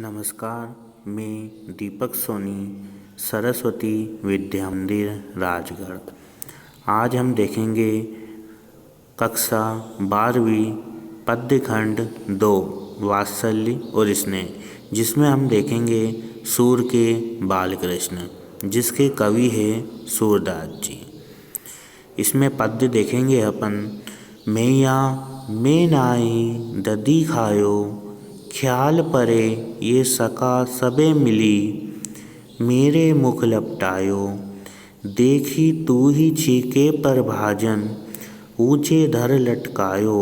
नमस्कार, मैं दीपक सोनी, सरस्वती विद्या मंदिर राजगढ़। आज हम देखेंगे कक्षा 12वीं पद्य खंड 2 वात्सल्य और स्नेह, जिसमें हम देखेंगे सूर के बालकृष्ण, जिसके कवि हैं सूरदास जी। इसमें पद्य देखेंगे अपन। मैया मैं नाई दधी खायो, ख्याल परे ये सका सबे मिली, मेरे मुख लपटायो, देखी तू ही छीके पर भाजन, ऊंचे धर लटकायो,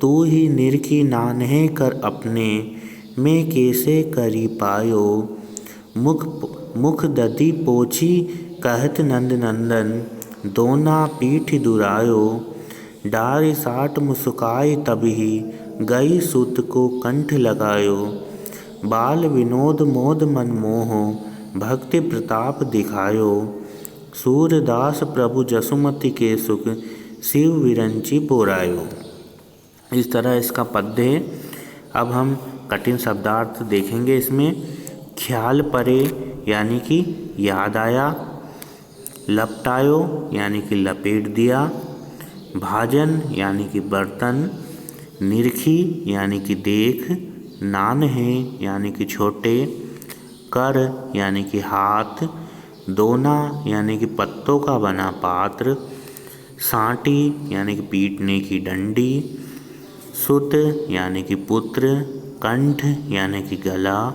तू ही निरखी नान्हे कर अपने, मैं कैसे करी पायो, मुख दधी पोछी कहत नंद नंदन, दोना पीठ दुरायो, डार साट मुस्काए तबही, गई सुत को कंठ लगायो, बाल विनोद मोद मन मोहो, भक्ति प्रताप दिखायो, सूरदास प्रभु जसुमति के सुख, शिव विरंची पोरायो। इस तरह इसका पद्य है। अब हम कठिन शब्दार्थ देखेंगे इसमें। ख्याल परे यानी कि याद आया, लपटायो यानी कि लपेट दिया, भाजन यानी कि बर्तन, निरखी यानी कि देख, नान्हे यानी कि छोटे, कर यानी कि हाथ, दोना यानी कि पत्तों का बना पात्र, साटी यानी कि पीटने की डंडी, सुत यानी कि पुत्र, कंठ यानी कि गला,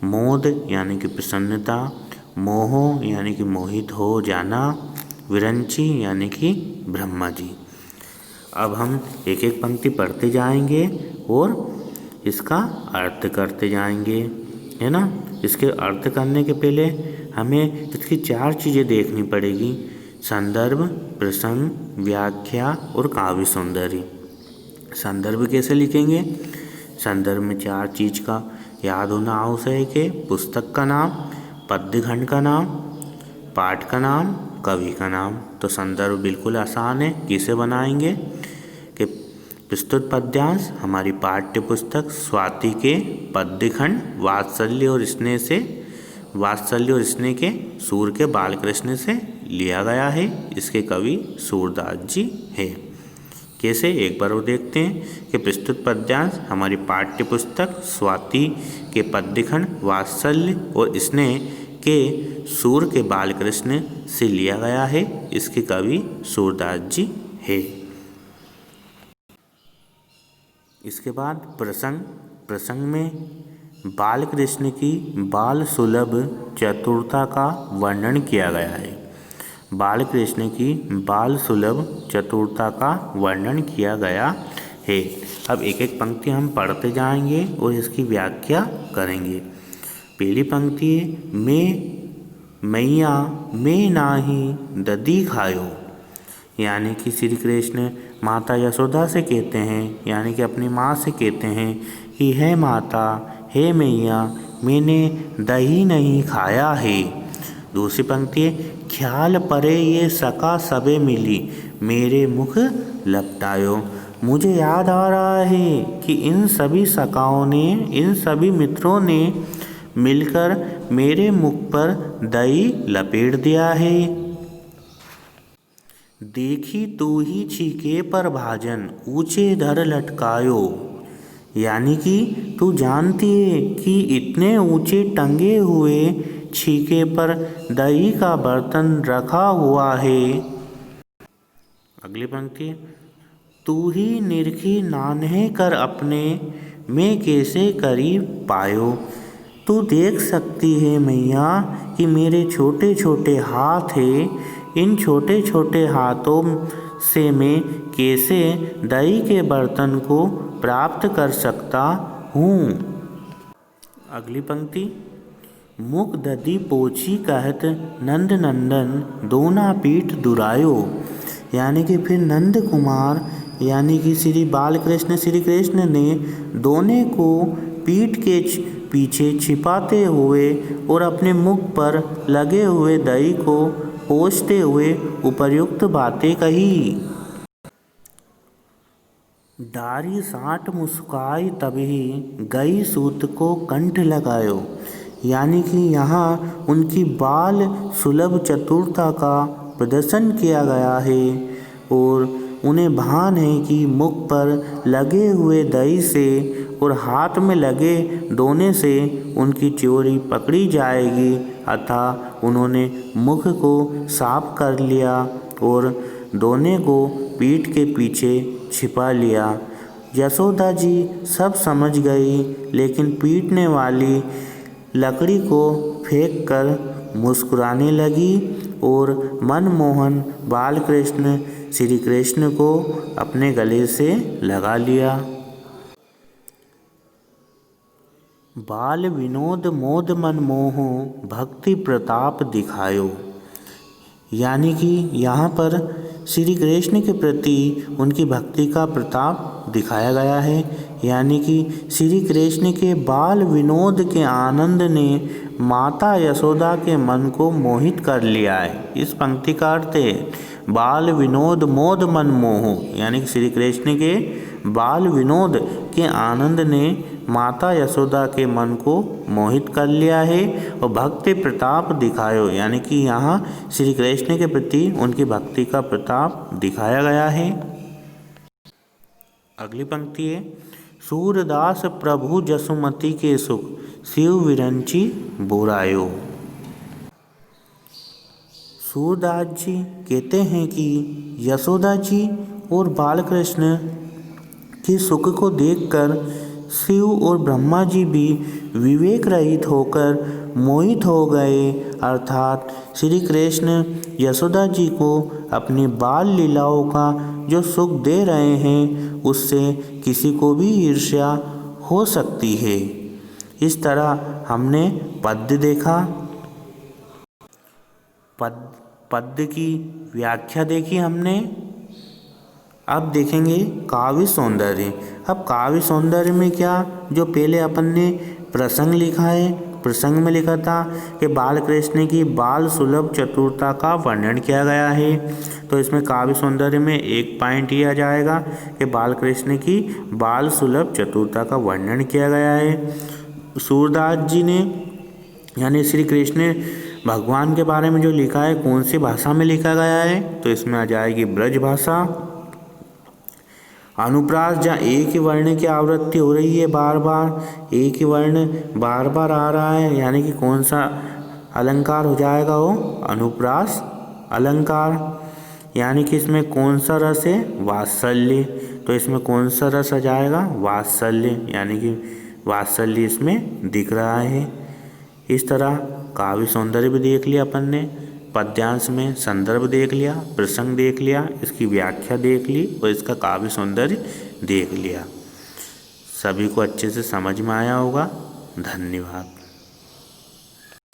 मोद यानी कि प्रसन्नता, मोहो यानी कि मोहित हो जाना, विरंची यानी कि ब्रह्मा जी। अब हम एक एक पंक्ति पढ़ते जाएंगे और इसका अर्थ करते जाएंगे, है ना। इसके अर्थ करने के पहले हमें इसकी 4 चीज़ें देखनी पड़ेगी: संदर्भ, प्रसंग, व्याख्या और काव्य सौंदर्य। संदर्भ कैसे लिखेंगे? संदर्भ में 4 चीज़ का याद होना आवश्यक है: पुस्तक का नाम, पद्य खंड का नाम, पाठ का नाम, कवि का नाम। तो संदर्भ बिल्कुल आसान है। किसे बनाएंगे कि प्रस्तुत पद्यांश हमारी पाठ्य पुस्तक स्वाति के पद्य खंड वात्सल्य और स्नेह के सूर के बालकृष्ण से लिया गया है। इसके कवि सूरदास जी हैं। कैसे, एक बार वो देखते हैं कि प्रस्तुत पद्यांश हमारी पाठ्य पुस्तक स्वाति के पद्य खंड वात्सल्य और स्नेह के सूर के बालकृष्ण से लिया गया है। इसके कवि सूरदास जी है। इसके बाद प्रसंग में बालकृष्ण की बाल सुलभ चतुरता का वर्णन किया गया है। बालकृष्ण की बाल सुलभ चतुरता का वर्णन किया गया है। अब एक एक पंक्ति हम पढ़ते जाएंगे और इसकी व्याख्या करेंगे। पहली पंक्ति है, मैया मैं नाही दधी खायो, यानी कि श्री कृष्ण माता यशोदा से कहते हैं, यानी कि अपनी माँ से कहते हैं कि हे माता, हे मैया, मैंने दही नहीं खाया है। दूसरी पंक्ति है, ख्याल परे ये सका सबे मिली, मेरे मुख लपटायो। मुझे याद आ रहा है कि इन सभी सखाओं ने, इन सभी मित्रों ने मिलकर मेरे मुख पर दही लपेट दिया है। देखी तू ही छीके पर भाजन, ऊंचे धर लटकायो, यानी कि तू जानती है कि इतने ऊंचे टंगे हुए छीके पर दही का बर्तन रखा हुआ है। अगली पंक्ति, तू ही निरखी नान्हे कर अपने, मैं कैसे करी पायो। तू देख सकती है मैया कि मेरे छोटे छोटे हाथ हैं, इन छोटे छोटे हाथों से मैं कैसे दही के बर्तन को प्राप्त कर सकता हूँ। अगली पंक्ति, मुख दधी पोछी कहत नंद नंदन, दोना पीठ दुरायो, यानी कि फिर नंद कुमार यानी कि श्री बालकृष्ण श्री कृष्ण ने दोने को पीठ के पीछे छिपाते हुए और अपने मुख पर लगे हुए दही को पोंछते हुए उपर्युक्त बातें कही। डारी साठ मुस्काई तभी गई सूत को कंठ लगायो। यानी कि यहाँ उनकी बाल सुलभ चतुरता का प्रदर्शन किया गया है और उन्हें भान है कि मुख पर लगे हुए दही से और हाथ में लगे दोने से उनकी चोरी पकड़ी जाएगी। अतः उन्होंने मुख को साफ कर लिया और दोने को पीठ के पीछे छिपा लिया। यशोदा जी सब समझ गई, लेकिन पीटने वाली लकड़ी को फेंककर मुस्कुराने लगी और मनमोहन बालकृष्ण श्री कृष्ण को अपने गले से लगा लिया। बाल विनोद मोद मनमोहो भक्ति प्रताप दिखायो। यानी कि यहाँ पर श्री कृष्ण के प्रति उनकी भक्ति का प्रताप दिखाया गया है। यानी कि श्री कृष्ण के बाल विनोद के आनंद ने माता यशोदा के मन को मोहित कर लिया है। इस पंक्ति का अर्थ है बाल विनोद मोद मन मोहो, यानी कि श्री कृष्ण के बाल विनोद के आनंद ने माता यशोदा के मन को मोहित कर लिया है और भक्ति प्रताप दिखायो, यानी कि यहाँ श्री कृष्ण के प्रति उनकी भक्ति का प्रताप दिखाया गया है। अगली पंक्ति है सूरदास प्रभु जसुमती के सुख शिव विरंची बुरायो। सूरदास जी कहते हैं कि यशोदा जी और बालकृष्ण के सुख को देखकर शिव और ब्रह्मा जी भी विवेक रहित होकर मोहित हो गए। अर्थात श्री कृष्ण यशोदा जी को अपनी बाल लीलाओं का जो सुख दे रहे हैं उससे किसी को भी ईर्ष्या हो सकती है। इस तरह हमने पद्य देखा, पद्य की व्याख्या देखी हमने। अब देखेंगे काव्य सौंदर्य। अब काव्य सौंदर्य में क्या, जो पहले अपन ने प्रसंग लिखा है, प्रसंग में लिखा था कि बालकृष्ण की बाल सुलभ चतुरता का वर्णन किया गया है, तो इसमें काव्य सौंदर्य में एक पॉइंट यह आ जाएगा कि बालकृष्ण की बाल सुलभ चतुरता का वर्णन किया गया है। सूरदास जी ने यानी श्री कृष्ण भगवान के बारे में जो लिखा है कौन सी भाषा में लिखा गया है, तो इसमें आ जाएगी ब्रज भाषा। अनुप्रास जहाँ एक ही वर्ण की आवृत्ति हो रही है, बार बार एक ही वर्ण बार बार आ रहा है, यानी कि कौन सा अलंकार हो जाएगा वो अनुप्रास अलंकार। यानी कि इसमें कौन सा रस है, वात्सल्य, तो इसमें कौन सा रस आ जाएगा, वात्सल्य, यानी कि वात्सल्य इसमें दिख रहा है। इस तरह काव्य सौंदर्य भी देख लिया अपन ने, पद्यांश में संदर्भ देख लिया, प्रसंग देख लिया, इसकी व्याख्या देख ली और इसका काव्य सौंदर्य देख लिया। सभी को अच्छे से समझ में आया होगा। धन्यवाद।